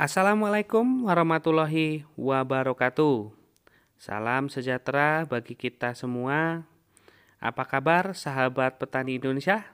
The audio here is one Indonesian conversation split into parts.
Assalamualaikum warahmatullahi wabarakatuh. Salam sejahtera bagi kita semua. Apa kabar sahabat petani Indonesia?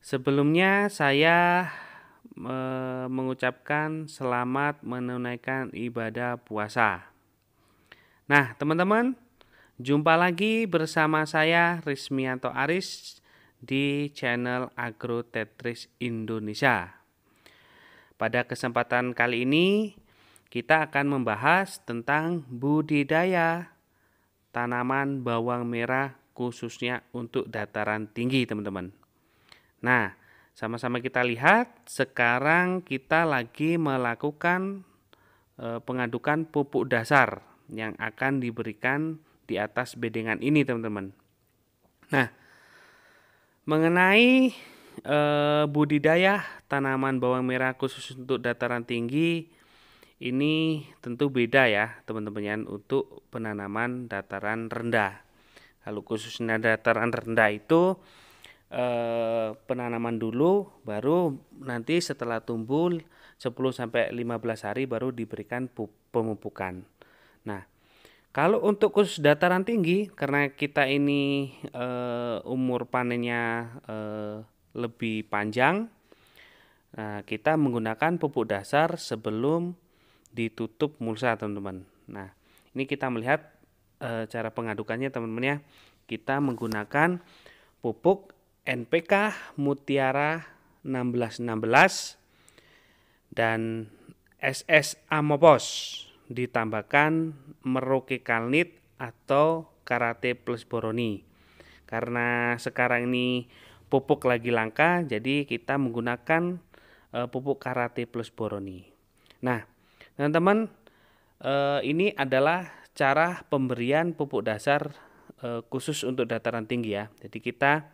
Sebelumnya saya mengucapkan selamat menunaikan ibadah puasa. Nah, teman-teman, jumpa lagi bersama saya Rismianto Aris di channel Agrotetris Indonesia. Pada kesempatan kali ini kita akan membahas tentang budidaya tanaman bawang merah khususnya untuk dataran tinggi, teman-teman. Nah, sama-sama kita lihat sekarang kita lagi melakukan pengadukan pupuk dasar yang akan diberikan di atas bedengan ini, teman-teman. Nah, mengenai budidaya tanaman bawang merah khusus untuk dataran tinggi ini tentu beda ya teman-teman ya untuk penanaman dataran rendah. Kalau khususnya dataran rendah itu penanaman dulu, baru nanti setelah tumbuh 10-15 hari baru diberikan pemupukan. Nah, kalau untuk khusus dataran tinggi, karena kita ini umur panennya lebih panjang, nah kita menggunakan pupuk dasar sebelum ditutup mulsa, teman-teman. Nah, ini kita melihat cara pengadukannya, teman-teman ya. Kita menggunakan pupuk NPK Mutiara 1616 dan SS Amopos ditambahkan Merokikalnit atau Karate plus Boroni. Karena sekarang ini pupuk lagi langka, jadi kita menggunakan pupuk Karate plus Boroni. Nah, teman-teman, ini adalah cara pemberian pupuk dasar khusus untuk dataran tinggi ya. Jadi kita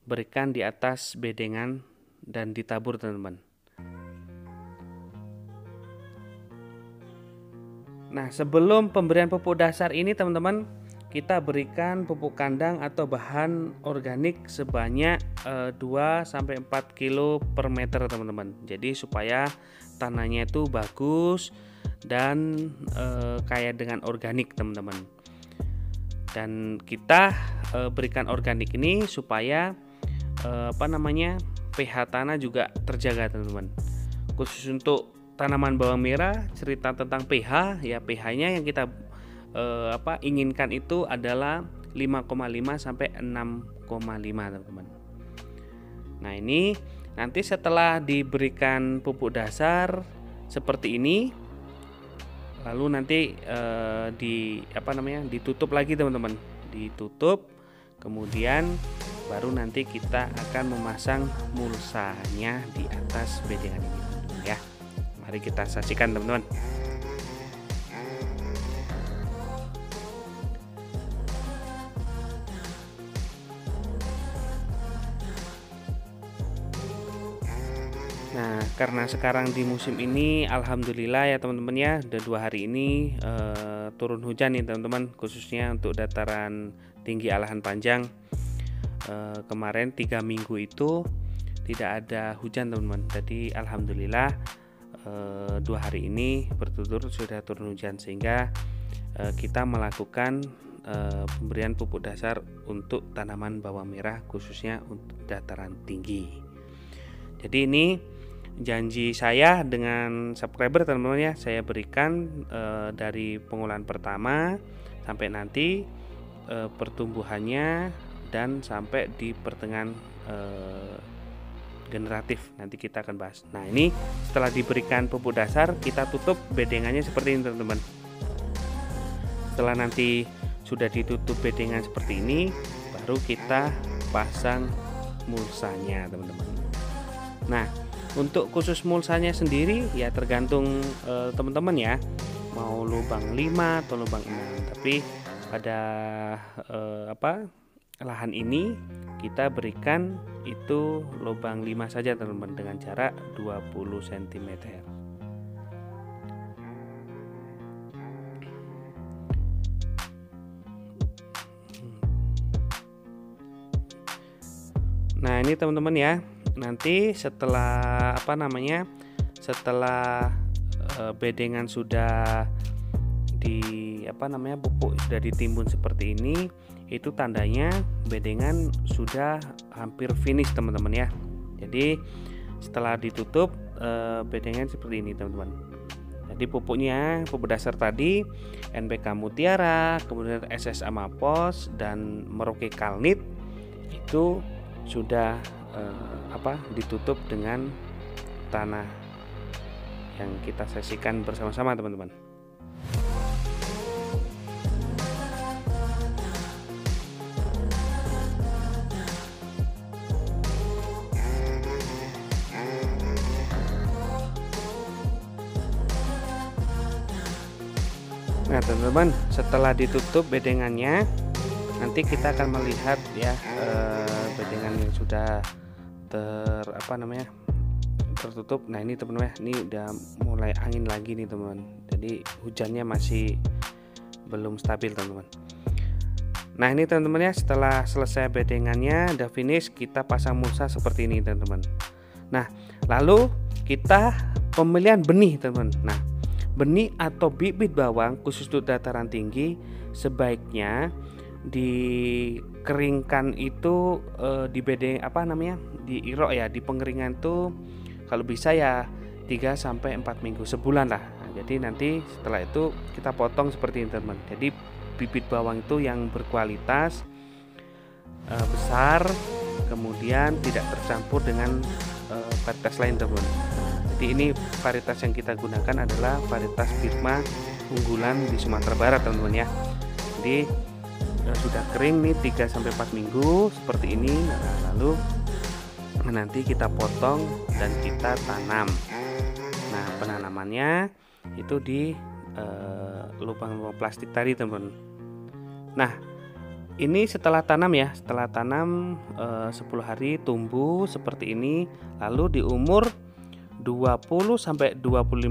berikan di atas bedengan dan ditabur, teman-teman. Nah, sebelum pemberian pupuk dasar ini, teman-teman, kita berikan pupuk kandang atau bahan organik sebanyak 2-4 kilo per meter, teman-teman. Jadi supaya tanahnya itu bagus dan kaya dengan organik, teman-teman. Dan kita berikan organik ini supaya pH tanah juga terjaga, teman-teman. Khusus untuk tanaman bawang merah, cerita tentang pH ya, pH-nya yang kita inginkan itu adalah 5,5 sampai 6,5, teman-teman. Nah, ini nanti setelah diberikan pupuk dasar seperti ini, lalu nanti ditutup lagi, teman-teman. Ditutup, kemudian baru nanti kita akan memasang mulsanya di atas bedengan ini, teman-teman ya. Mari kita saksikan, teman-teman. Nah, karena sekarang di musim ini alhamdulillah ya teman-teman ya, udah 2 hari ini turun hujan nih, teman-teman, khususnya untuk dataran tinggi alahan panjang. Kemarin 3 minggu itu tidak ada hujan, teman-teman. Jadi alhamdulillah 2 hari ini berturut-turut sudah turun hujan, sehingga kita melakukan pemberian pupuk dasar untuk tanaman bawang merah khususnya untuk dataran tinggi. Jadi ini janji saya dengan subscriber, teman-teman ya, saya berikan dari pengolahan pertama sampai nanti pertumbuhannya dan sampai di pertengahan generatif, nanti kita akan bahas. Nah, ini setelah diberikan pupuk dasar kita tutup bedengannya seperti ini, teman-teman. Setelah nanti sudah ditutup bedengan seperti ini, baru kita pasang mulsanya, teman-teman. Nah, untuk khusus mulsanya sendiri ya tergantung teman-teman ya, mau lubang 5 atau lubang 6. Tapi pada lahan ini kita berikan itu lubang 5 saja, teman-teman, dengan jarak 20 cm. Nah, ini teman-teman ya, nanti setelah setelah bedengan sudah pupuk sudah ditimbun seperti ini, itu tandanya bedengan sudah hampir finish teman-teman ya. Jadi setelah ditutup bedengan seperti ini teman-teman. Jadi pupuk dasar tadi NPK Mutiara, kemudian SS Amapos dan Merauke Kalnit itu sudah ditutup dengan tanah yang kita sesikan bersama-sama teman-teman. Nah teman-teman, setelah ditutup bedengannya, nanti kita akan melihat ya bedengan yang sudah tertutup. Nah ini teman-teman, ini udah mulai angin lagi nih teman-teman. Jadi hujannya masih belum stabil teman-teman. Nah ini teman-teman ya, setelah selesai bedengannya udah finish, kita pasang mulsa seperti ini teman-teman. Nah lalu kita pemilihan benih teman-teman. Nah benih atau bibit bawang khusus untuk dataran tinggi sebaiknya dikeringkan itu diirok ya, di pengeringan tuh kalau bisa ya 3-4 minggu, sebulan lah. Nah, jadi nanti setelah itu kita potong seperti ini teman. Jadi bibit bawang itu yang berkualitas besar, kemudian tidak tercampur dengan varietas lain teman. Jadi ini varietas yang kita gunakan adalah varietas Birma unggulan di Sumatera Barat teman-teman ya. Jadi sudah kering nih 3-4 minggu seperti ini. Nah, lalu nanti kita potong dan kita tanam. Nah penanamannya itu di lubang-lubang plastik tadi teman-teman. Nah ini setelah tanam ya, setelah tanam 10 hari tumbuh seperti ini. Lalu di umur 20-25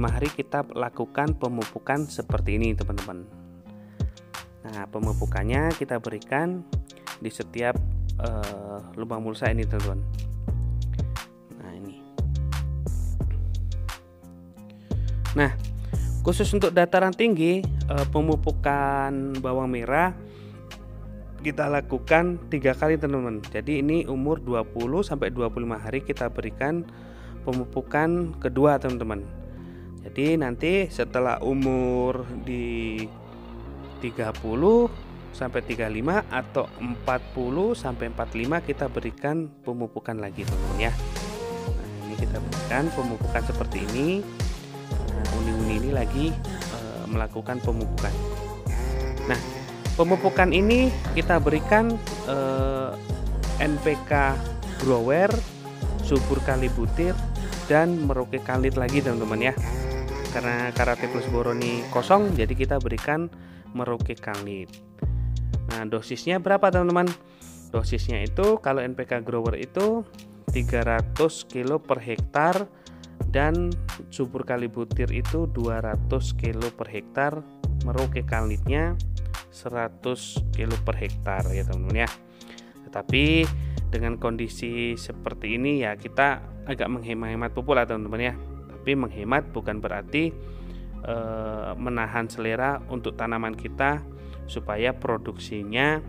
hari kita lakukan pemupukan seperti ini teman-teman. Nah pemupukannya kita berikan di setiap lubang mulsa ini teman-teman. Nah ini. Nah khusus untuk dataran tinggi pemupukan bawang merah kita lakukan 3 kali teman-teman. Jadi ini umur 20-25 hari kita berikan pemupukan kedua teman-teman. Jadi nanti setelah umur di 30-35 atau 40-45 kita berikan pemupukan lagi teman-teman ya. Nah, ini kita berikan pemupukan seperti ini. Nah, uni-uni ini lagi melakukan pemupukan. Nah, pemupukan ini kita berikan NPK Grower, subur kali butir dan Merauke Kalnit lagi teman-teman ya. Karena Karate Plus Boroni kosong, jadi kita berikan Merauke Kalnit. Nah dosisnya berapa teman-teman? Dosisnya itu kalau NPK Grower itu 300 kilo per hektar dan subur kali butir itu 200 kilo per hektar, Merauke Kalnitnya 100 kilo per hektar ya teman-teman ya. Tetapi dengan kondisi seperti ini ya kita agak menghemat pupuk lah teman-teman ya. Tapi menghemat bukan berarti menahan selera untuk tanaman kita supaya produksinya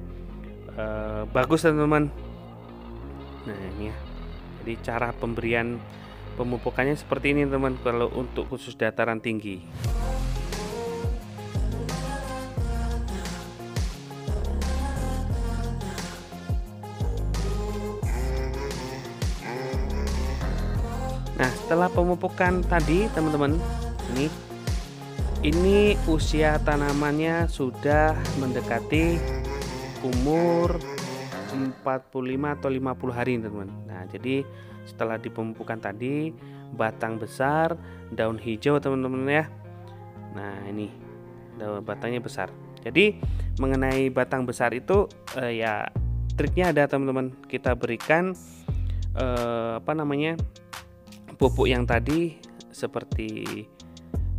bagus teman-teman. Nah ini ya. Jadi cara pemberian pemupukannya seperti ini teman-teman kalau untuk khusus dataran tinggi. Nah setelah pemupukan tadi teman-teman, ini usia tanamannya sudah mendekati umur 45 atau 50 hari teman-teman. Nah jadi setelah dipemupukan tadi batang besar, daun hijau teman-teman ya. Nah ini daun batangnya besar. Jadi mengenai batang besar itu ya triknya ada teman-teman. Kita berikan pupuk yang tadi seperti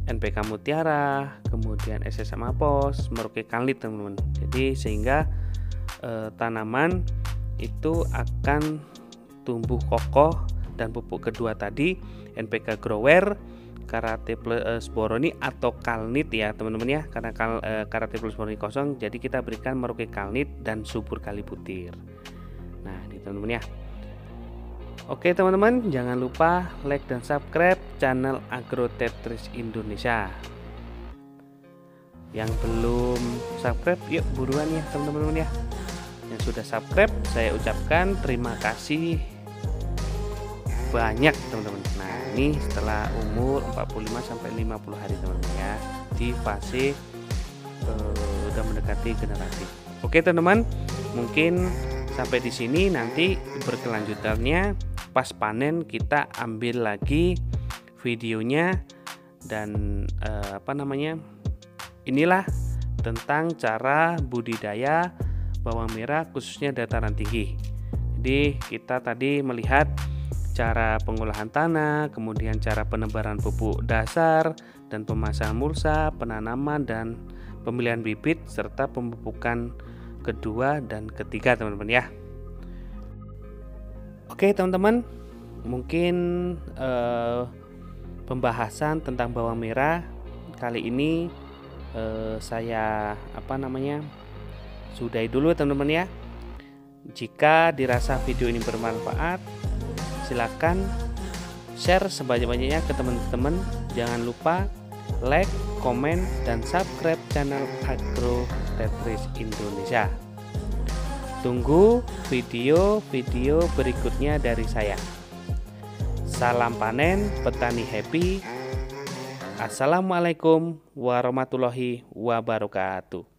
NPK Mutiara, kemudian SS Amapos, Merauke Kalnit teman-teman. Jadi sehingga tanaman itu akan tumbuh kokoh dan pupuk kedua tadi NPK Grower, Karate Plus Boroni atau Kalnit ya teman-teman ya, karena Karate Plus Boroni kosong, jadi kita berikan Merauke Kalnit dan subur kali butir. Nah ini teman-teman ya. Oke teman-teman, jangan lupa like dan subscribe channel Agrotetris Indonesia. Yang belum subscribe, yuk buruan ya teman-teman ya. Yang sudah subscribe, saya ucapkan terima kasih banyak teman-teman. Nah ini setelah umur 45 sampai 50 hari teman-teman ya, di fase udah mendekati generasi. Oke teman-teman, mungkin sampai di sini, nanti berkelanjutannya pas panen kita ambil lagi videonya dan inilah tentang cara budidaya bawang merah khususnya dataran tinggi. Jadi kita tadi melihat cara pengolahan tanah, kemudian cara penebaran pupuk dasar dan pemasangan mulsa, penanaman dan pemilihan bibit serta pemupukan kedua dan ketiga teman-teman ya. Oke teman-teman, mungkin pembahasan tentang bawang merah kali ini saya sudahi dulu teman-teman ya. Jika dirasa video ini bermanfaat, silakan share sebanyak-banyaknya ke teman-teman. Jangan lupa like, komen, dan subscribe channel Agrotetris Indonesia. Tunggu video-video berikutnya dari saya. Salam panen, petani happy. Assalamualaikum warahmatullahi wabarakatuh.